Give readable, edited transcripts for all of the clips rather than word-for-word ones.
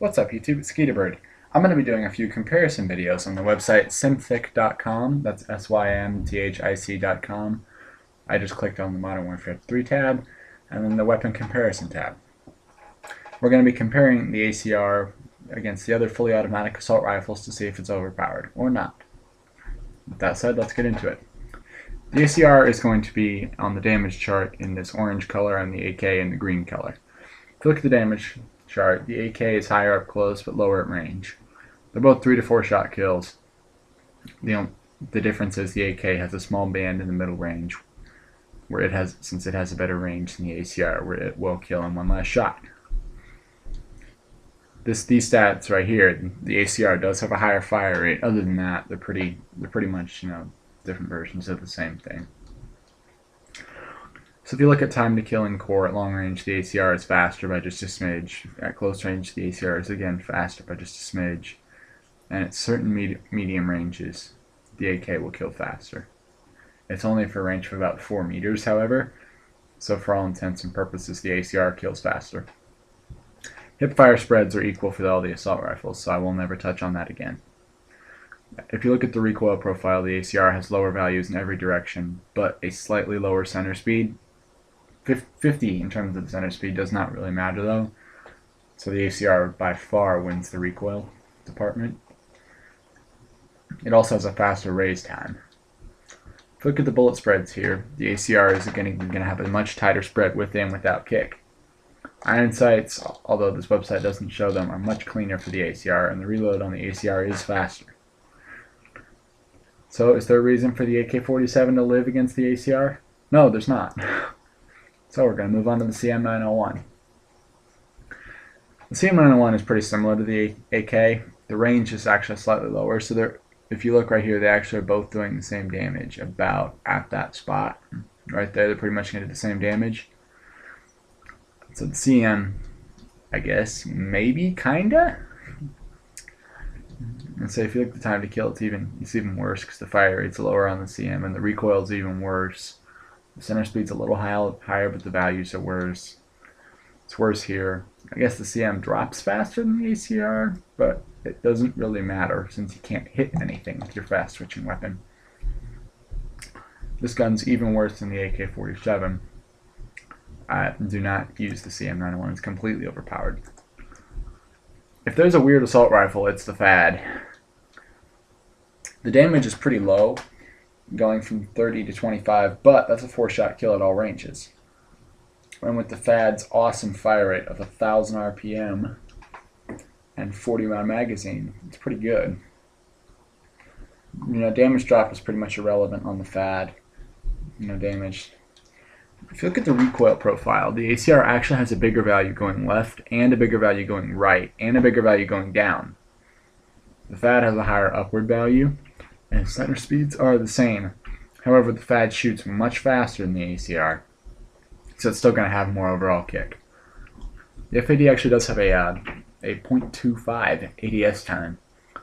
What's up YouTube, it's Skeeterbird. I'm going to be doing a few comparison videos on the website symthic.com, that's SYMTHIC.com. I just clicked on the Modern Warfare 3 tab, and then the Weapon Comparison tab. We're going to be comparing the ACR against the other fully automatic assault rifles to see if it's overpowered or not. With that said, let's get into it. The ACR is going to be on the damage chart in this orange color and the AK in the green color. If you look at the damage chart, the AK is higher up close but lower at range. They're both 3 to 4 shot kills. The difference is the AK has a small band in the middle range, where it has, since it has a better range than the ACR, where it will kill in one last shot. These stats right here, the ACR does have a higher fire rate. Other than that, they're pretty much, different versions of the same thing. So if you look at time to kill in core at long range, the ACR is faster by just a smidge. At close range, the ACR is again faster by just a smidge. And at certain medium ranges, the AK will kill faster. It's only for a range of about 4 meters, however, so for all intents and purposes, the ACR kills faster. Hipfire spreads are equal for all the assault rifles, so I will never touch on that again. If you look at the recoil profile, the ACR has lower values in every direction, but a slightly lower center speed. 50 in terms of the center speed does not really matter though, so the ACR by far wins the recoil department. It also has a faster raise time. If you look at the bullet spreads here, the ACR is going to have a much tighter spread with and without kick. Iron sights, although this website doesn't show them, are much cleaner for the ACR, and the reload on the ACR is faster. So is there a reason for the AK-47 to live against the ACR? No, there's not. So we're going to move on to the CM901. The CM901 is pretty similar to the AK. The range is actually slightly lower, so if you look right here, they actually are both doing the same damage about at that spot. Right there, they're pretty much going to do the same damage. So the CM, I guess, maybe, kinda? And so if you look at the time to kill, it's even worse because the fire rate's lower on the CM and the recoil is even worse. The center speed's a little higher, but the values are worse. It's worse here. I guess the CM drops faster than the ACR, but it doesn't really matter since you can't hit anything with your fast switching weapon. This gun's even worse than the AK-47. Do not use the CM901. It's completely overpowered. If there's a weird assault rifle, it's the FAD. The damage is pretty low, going from 30 to 25, but that's a 4-shot kill at all ranges. And with the FAD's awesome fire rate of 1,000 RPM and 40-round magazine, it's pretty good. Damage drop is pretty much irrelevant on the FAD. Damage. If you look at the recoil profile, the ACR actually has a bigger value going left, and a bigger value going right, and a bigger value going down. The FAD has a higher upward value, and center speeds are the same. However, the FAD shoots much faster than the ACR, so it's still going to have more overall kick. The FAD actually does have a 0.25 ADS time,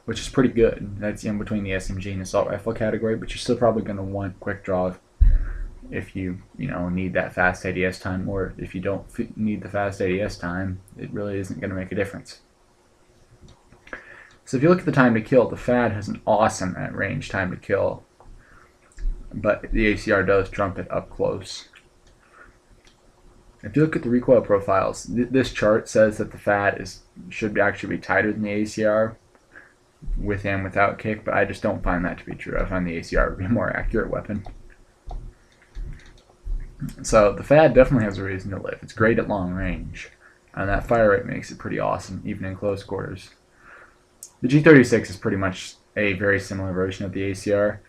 which is pretty good. That's in between the SMG and assault rifle category, but you're still probably going to want quick draw if you need that fast ADS time, or if you don't need the fast ADS time, it really isn't going to make a difference. So if you look at the time to kill, the FAD has an awesome at range time to kill, but the ACR does trump it up close. If you look at the recoil profiles, this chart says that the FAD should actually be tighter than the ACR with and without kick, but I just don't find that to be true. I find the ACR to be a more accurate weapon. So the FAD definitely has a reason to live. It's great at long range, and that fire rate makes it pretty awesome, even in close quarters. The G36 is pretty much a very similar version of the ACR.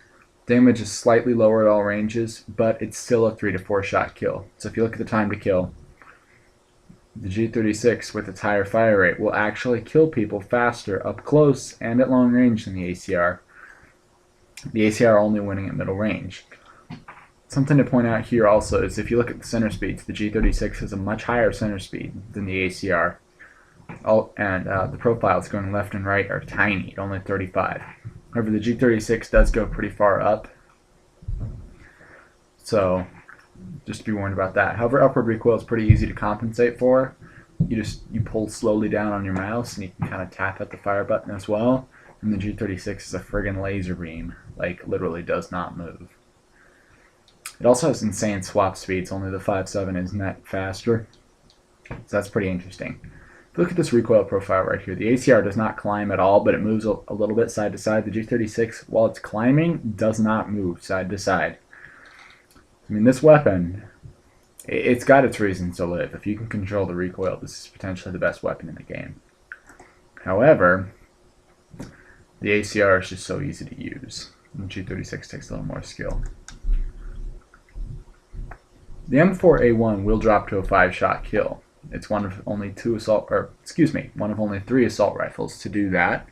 Damage is slightly lower at all ranges, but it's still a 3 to 4 shot kill. So if you look at the time to kill, the G36 with its higher fire rate will actually kill people faster up close and at long range than the ACR. The ACR only winning at middle range. Something to point out here also is if you look at the center speeds, the G36 has a much higher center speed than the ACR. The profiles going left and right are tiny, at only 35. However, the G36 does go pretty far up, so just be warned about that. However, upward recoil is pretty easy to compensate for. you pull slowly down on your mouse, and you can kind of tap at the fire button as well. And the G36 is a friggin' laser beam, like literally does not move. It also has insane swap speeds. Only the 5.7 is net faster, so that's pretty interesting. If you look at this recoil profile right here, the ACR does not climb at all, but it moves a little bit side to side. The G36, while it's climbing, does not move side to side. I mean, this weapon, it's got its reasons to live. If you can control the recoil, this is potentially the best weapon in the game. However, the ACR is just so easy to use. The G36 takes a little more skill. The M4A1 will drop to a 5-shot kill. It's one of only one of only 3 assault rifles to do that.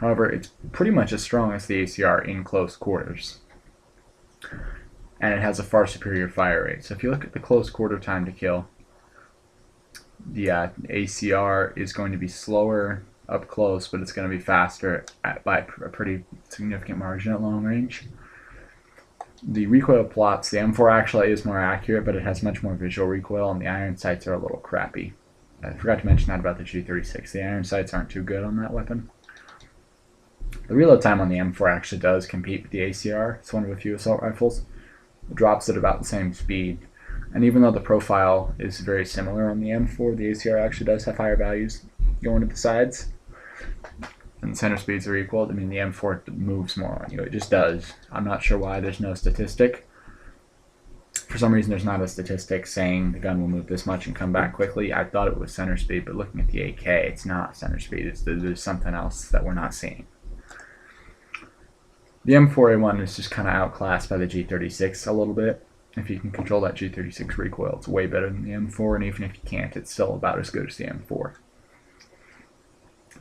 However, it's pretty much as strong as the ACR in close quarters. And it has a far superior fire rate. So if you look at the close quarter time to kill, the ACR is going to be slower up close, but it's going to be faster by a pretty significant margin at long range. The recoil plots, the M4 actually is more accurate, but it has much more visual recoil, and the iron sights are a little crappy. I forgot to mention that about the G36. The iron sights aren't too good on that weapon. The reload time on the M4 actually does compete with the ACR. It's one of a few assault rifles. It drops at about the same speed. And even though the profile is very similar on the M4, the ACR actually does have higher values going to the sides. And center speeds are equal. I mean, the M4 moves more on you. It just does. I'm not sure why there's no statistic. For some reason, there's not a statistic saying the gun will move this much and come back quickly. I thought it was center speed, but looking at the AK, it's not center speed. There's something else that we're not seeing. The M4A1 is just kind of outclassed by the G36 a little bit. If you can control that G36 recoil, it's way better than the M4, and even if you can't, it's still about as good as the M4.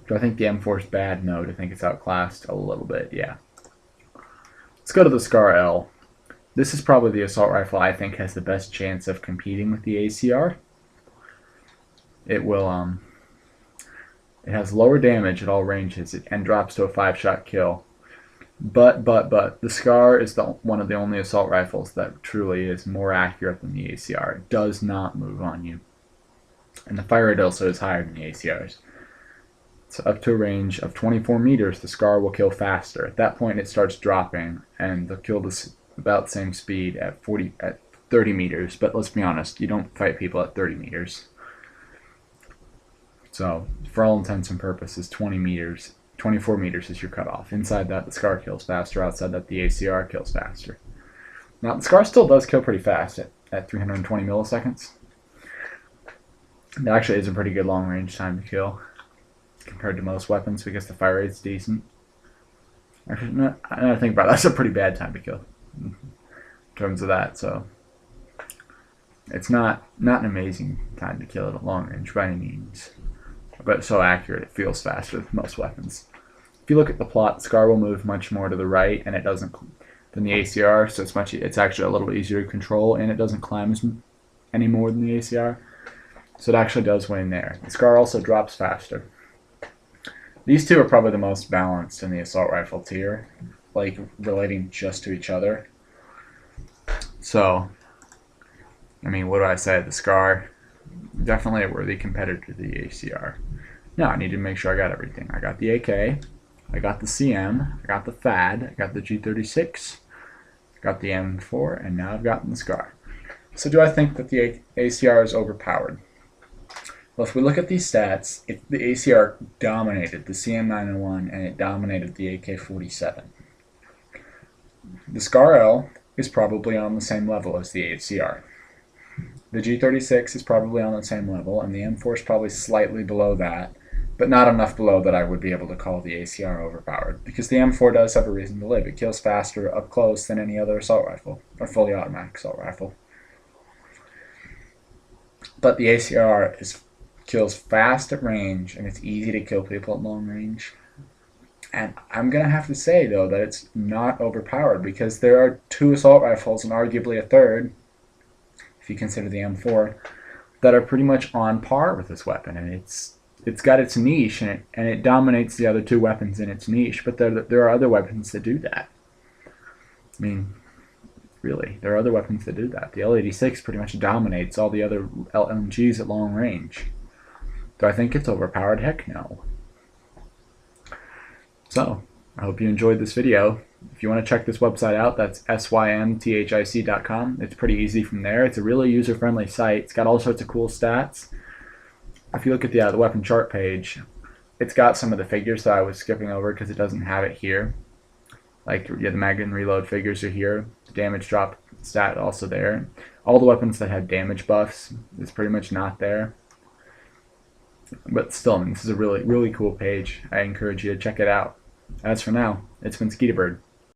Do I think the M4 is bad? No. Do I think it's outclassed? A little bit, yeah. Let's go to the Scar L. This is probably the assault rifle I think has the best chance of competing with the ACR. It has lower damage at all ranges and drops to a 5-shot kill. But the Scar is one of the only assault rifles that truly is more accurate than the ACR. It does not move on you. And the fire rate also is higher than the ACR's. So up to a range of 24 meters, the Scar will kill faster. At that point, it starts dropping, and they'll kill this about the same speed at 30 meters. But let's be honest, you don't fight people at 30 meters. So for all intents and purposes, 24 meters is your cutoff. Inside that, the Scar kills faster. Outside that, the ACR kills faster. Now, the Scar still does kill pretty fast at 320 milliseconds. It actually is a pretty good long-range time to kill compared to most weapons because the fire rate's decent. Actually, no, I think about it, that's a pretty bad time to kill in terms of that. So it's not an amazing time to kill at long range by any means, but it's so accurate it feels faster than most weapons. If you look at the plot, Scar will move much more to the right, and it doesn't than the ACR. So it's actually a little easier to control, and it doesn't climb any more than the ACR. So it actually does win there. The Scar also drops faster. These two are probably the most balanced in the assault rifle tier, like relating just to each other. So, I mean, what do I say? The Scar, definitely a worthy competitor to the ACR. Now I need to make sure I got everything. I got the AK, I got the CM, I got the FAD, I got the G36, I got the M4, and now I've gotten the Scar. So do I think that the ACR is overpowered? Well, if we look at these stats, the ACR dominated the CM901 and it dominated the AK-47. The Scar L is probably on the same level as the ACR. The G36 is probably on the same level, and the M4 is probably slightly below that, but not enough below that I would be able to call the ACR overpowered, because the M4 does have a reason to live. It kills faster up close than any other assault rifle, or fully automatic assault rifle. But the ACR kills fast at range, and it's easy to kill people at long range. And I'm going to have to say, though, that it's not overpowered, because there are 2 assault rifles, and arguably a third, if you consider the M4, that are pretty much on par with this weapon. And it's got its niche, and it dominates the other 2 weapons in its niche, but there are other weapons that do that. I mean, really, there are other weapons that do that. The L86 pretty much dominates all the other LMGs at long range. Do I think it's overpowered? Heck no. So, I hope you enjoyed this video. If you want to check this website out, that's symthic.com. It's pretty easy from there. It's a really user-friendly site. It's got all sorts of cool stats. If you look at the weapon chart page, it's got some of the figures that I was skipping over because it doesn't have it here. Like, yeah, the mag and reload figures are here. The damage drop stat also there. All the weapons that have damage buffs is pretty much not there. But still, I mean, this is a really, really cool page. I encourage you to check it out. As for now, it's been Skeeterbird.